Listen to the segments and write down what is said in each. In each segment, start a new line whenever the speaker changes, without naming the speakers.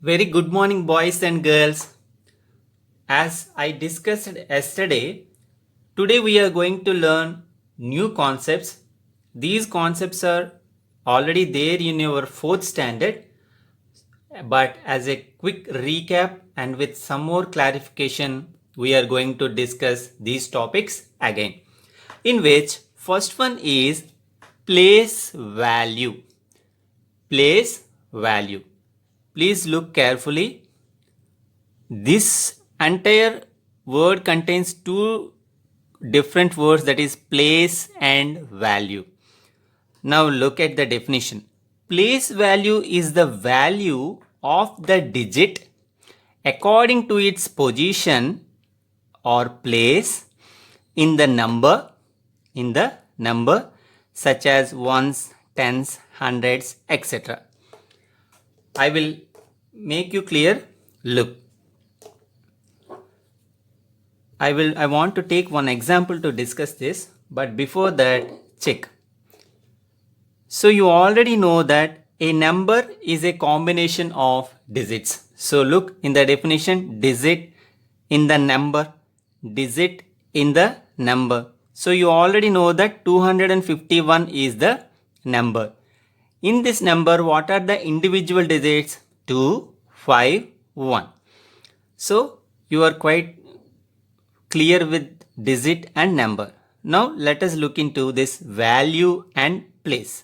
Very good morning, boys and girls. As I discussed yesterday, today we are going to learn new concepts. These concepts are already there in your fourth standard, but as a quick recap and with some more clarification, we are going to discuss these topics again. In which, first one is place value. Place value. Please look carefully. This entire word contains two different words, that is place and value. Now look at the definition. Place value is the value of the digit according to its position or place in the number such as ones, tens, hundreds, etc. I will make you clear. Look, I want to take one example to discuss this, but before that, check. So you already know that a number is a combination of digits. So look in the definition, digit in the number, digit in the number. So you already know that 251 is the number. In this number, what are the individual digits? 2, 5, 1. So you are quite clear with digit and number. Now let us look into this value and place.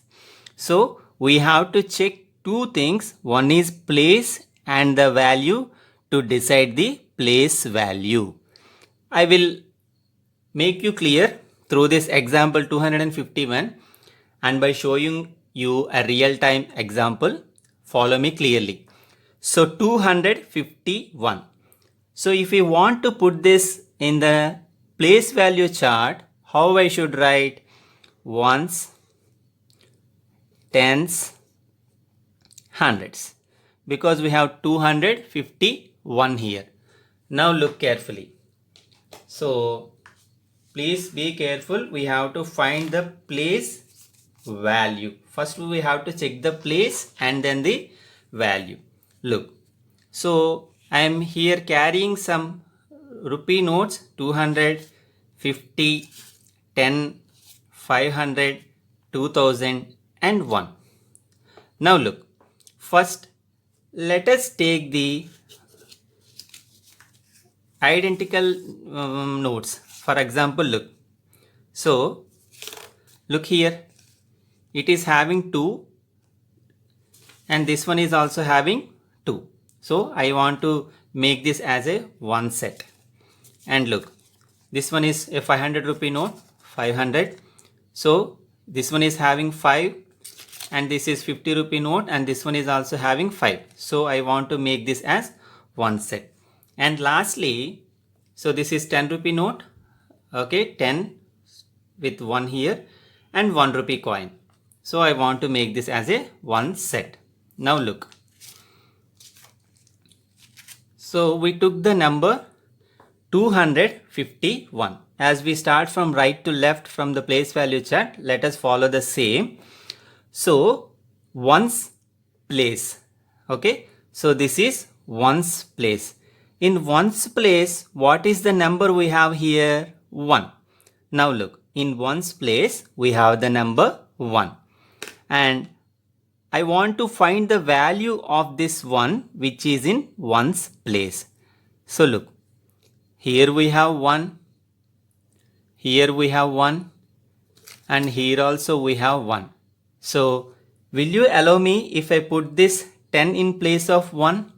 So we have to check two things. One is place and the value to decide the place value. I will make you clear through this example 251 and by showing you a real-time example. Follow me clearly. So 251. So if we want to put this in the place value chart, how I should write? Ones, tens, hundreds, because we have 251 here. Now look carefully. So please be careful. We have to find the place value. First we have to check the place and then the value. Look. So I am here carrying some rupee notes, 200, 50, 10, 500, 2000 and 1. Now look, first let us take the identical notes. For example, look. So look here, it is having 2 and this one is also having 2. So I want to make this as a one set. And look, this one is a 500 rupee note, 500. So this one is having 5 and this is 50 rupee note and this one is also having 5. So I want to make this as one set. And lastly, so this is 10 rupee note, okay, 10 with 1 here and 1 rupee coin. So I want to make this as a one set. Now look. So we took the number 251. As we start from right to left from the place value chart, let us follow the same. So ones place, okay, so this is ones place. In ones place, what is the number we have here? 1. Now look, in ones place we have the number 1 and I want to find the value of this 1 which is in ones place. So look, here we have 1, here we have 1 and here also we have 1. So will you allow me if I put this 10 in place of 1?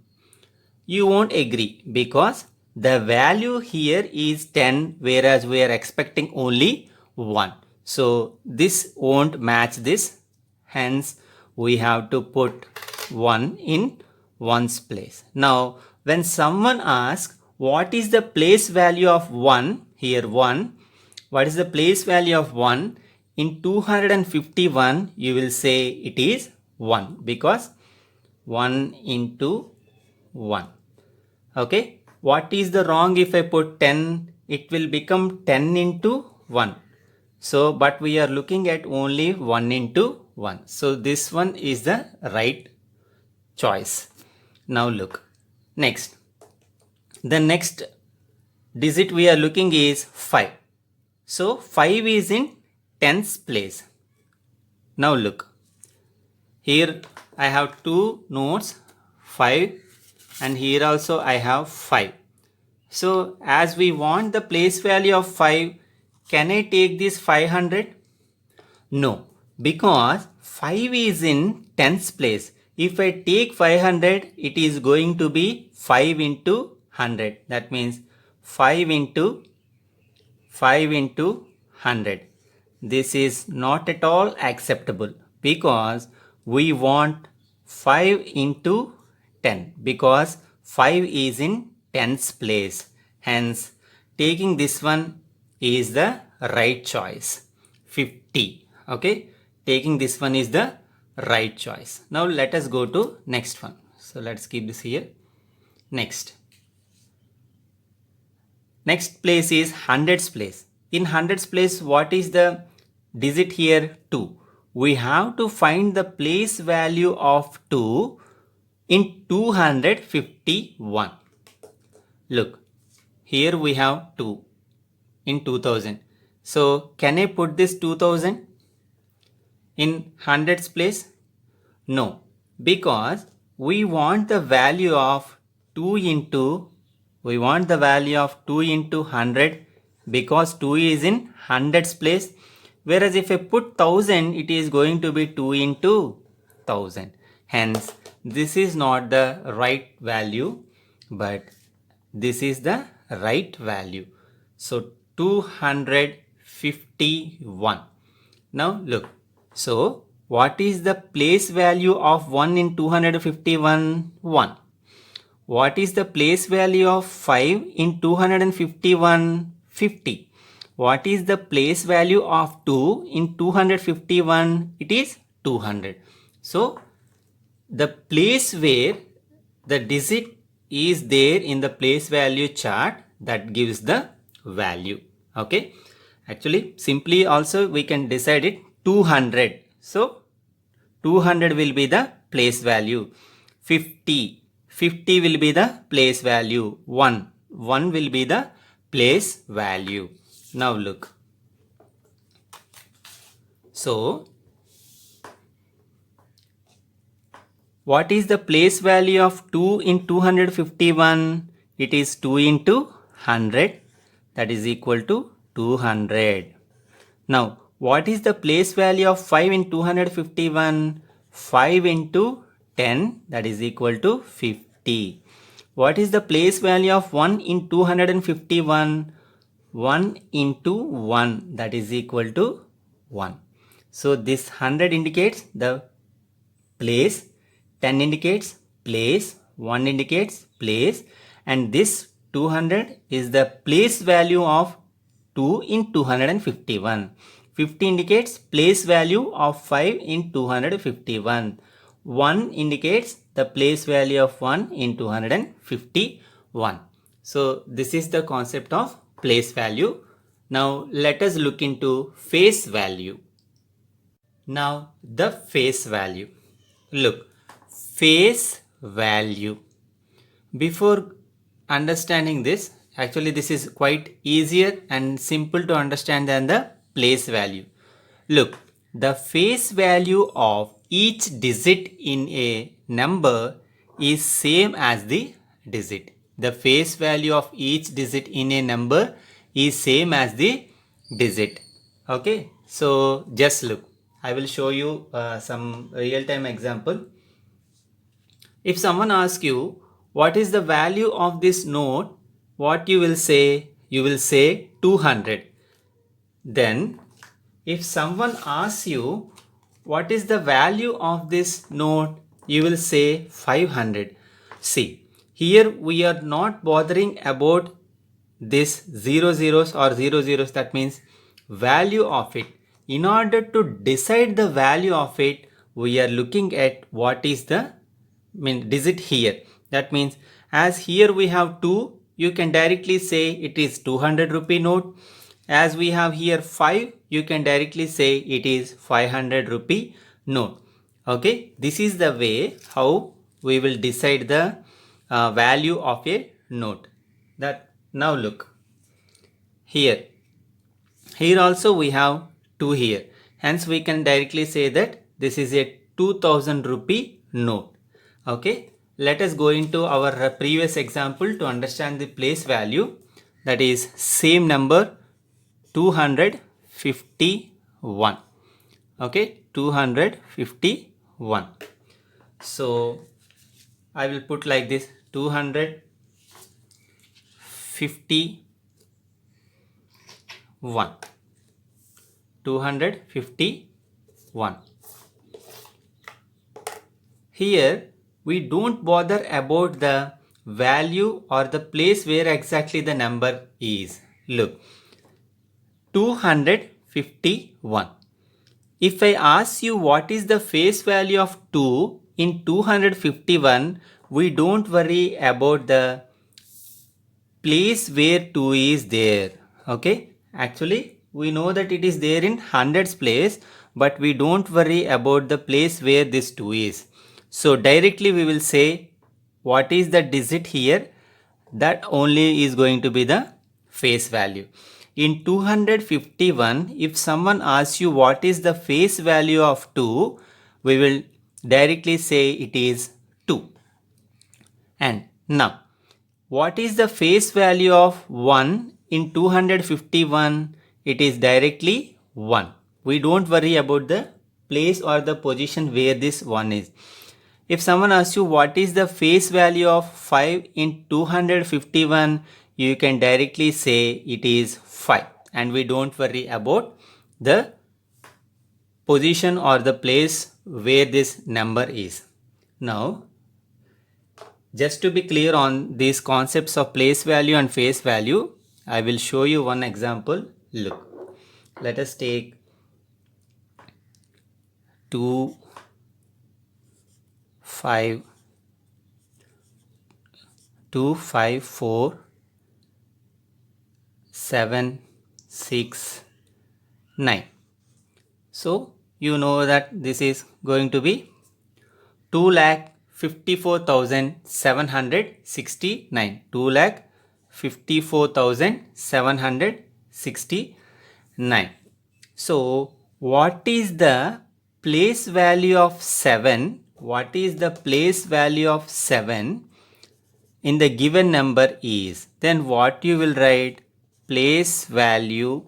You won't agree because the value here is 10 whereas we are expecting only 1. So this won't match this. Hence we have to put 1 in ones place. Now when someone asks what is the place value of 1, here 1, what is the place value of 1? In 251 you will say it is 1 because 1 into 1. Okay, what is the wrong if I put 10? It will become 10 into 1. So but we are looking at only 1 into 1. So this one is the right choice. Now look, next, the next digit we are looking is 5. So 5 is in tens place. Now look, here I have two notes 5 and here also I have 5. So as we want the place value of 5, can I take this 500? No, because 5 is in tens place. If I take 500, it is going to be 5 into 100. That means 5 into 100. This is not at all acceptable because we want 5 into 10 because 5 is in tens place. Hence, taking this one is the right choice. 50. Okay, taking this one is the right choice. Now let us go to next one. So let's keep this here. Next place is hundreds place. In hundreds place, what is the digit here? 2. We have to find the place value of 2 in 251. Look, here we have 2 in 2000. So can I put this 2000 in hundreds place? No, because we want the value of 2 into 100 because 2 is in hundreds place. Whereas if I put 1000, it is going to be 2 into 1000. Hence, this is not the right value, but this is the right value. So 251. Now look. So what is the place value of 1 in 251? 1. What is the place value of 5 in 251? 50. What is the place value of 2 in 251? It is 200. So the place where the digit is there in the place value chart, that gives the value. Okay. Actually, simply also we can decide it 200. So 200 will be the place value. 50 will be the place value. 1 will be the place value. Now look. So what is the place value of 2 in 251? It is 2 into 100. That is equal to 200. Now what is the place value of 5 in 251? 5 into 10, that is equal to 50. What is the place value of 1 in 251? 1 into 1, that is equal to 1. So this 100 indicates the place, 10 indicates place, 1 indicates place, and this 200 is the place value of 2 in 251. 50 indicates place value of 5 in 251. 1 indicates the place value of 1 in 251. So this is the concept of place value. Now let us look into face value. Now the face value. Look, face value. Before understanding this, actually this is quite easier and simple to understand than the place value. Look, the face value of each digit in a number is same as the digit. The face value of each digit in a number is same as the digit. Okay, so just look. I will show you some real-time example. If someone asks you what is the value of this note, what you will say? You will say 200. Then if someone asks you what is the value of this note, you will say 500. See, here we are not bothering about this 0 zeros or 0 zeros, that means value of it. In order to decide the value of it, we are looking at what is the digit here. That means as here we have 2, you can directly say it is 200 rupee note. As we have here 5, you can directly say it is 500 rupee note. Okay, this is the way how we will decide the value of a note. That now look here. Here also we have 2 here. Hence we can directly say that this is a 2000 rupee note. Okay. Let us go into our previous example to understand the place value. That is same number 251. Okay. 251. So I will put like this 251. 251. Here we don't bother about the value or the place where exactly the number is. Look, 251. If I ask you what is the face value of 2 in 251, we don't worry about the place where 2 is there. Okay, actually we know that it is there in hundreds place, but we don't worry about the place where this 2 is. So directly we will say what is the digit here, that only is going to be the face value. In 251, if someone asks you what is the face value of 2, we will directly say it is 2. And now, what is the face value of 1 in 251? It is directly 1. We don't worry about the place or the position where this 1 is. If someone asks you what is the face value of 5 in 251, you can directly say it is 5. And we don't worry about the position or the place where this number is. Now, just to be clear on these concepts of place value and face value, I will show you one example. Look, let us take 2, 5, 2, 5, 4, 7, 6, 9. So you know that this is going to be 2,54,769. 2,54,769. So what is the place value of 7? What is the place value of 7 in the given number is? Then what you will write? Place value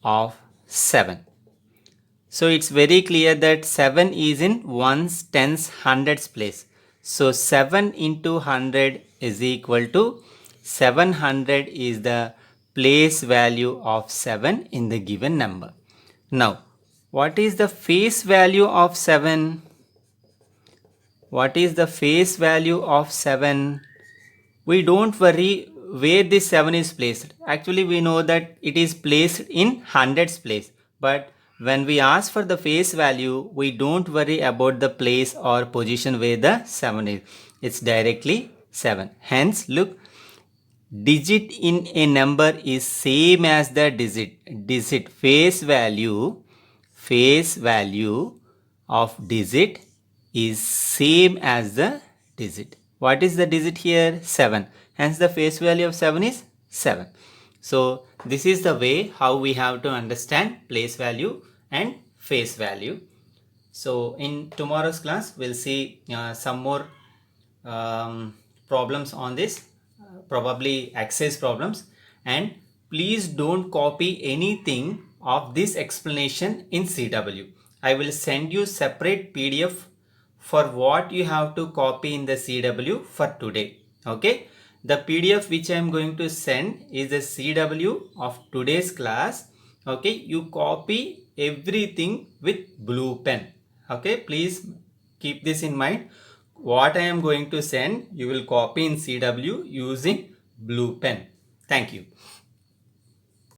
of 7. So it's very clear that 7 is in ones, tens, hundreds place. So 7 into 100 is equal to 700 is the place value of 7 in the given number. Now, what is the face value of 7? What is the face value of 7? We don't worry where this 7 is placed. Actually, we know that it is placed in hundreds place. But when we ask for the face value, we don't worry about the place or position where the 7 is. It's directly 7. Hence, look, digit in a number is same as the digit. Face value of digit is same as the digit. What is the digit here? 7. Hence the face value of 7 is 7. So this is the way how we have to understand place value and face value. So in tomorrow's class we'll see some more problems on this, probably exercise problems, and please don't copy anything of this explanation in CW. I will send you separate PDF for what you have to copy in the CW for today. Okay, the PDF which I am going to send is the CW of today's class. Okay, you copy everything with blue pen. Okay, please keep this in mind. What I am going to send, you will copy in CW using blue pen. Thank you.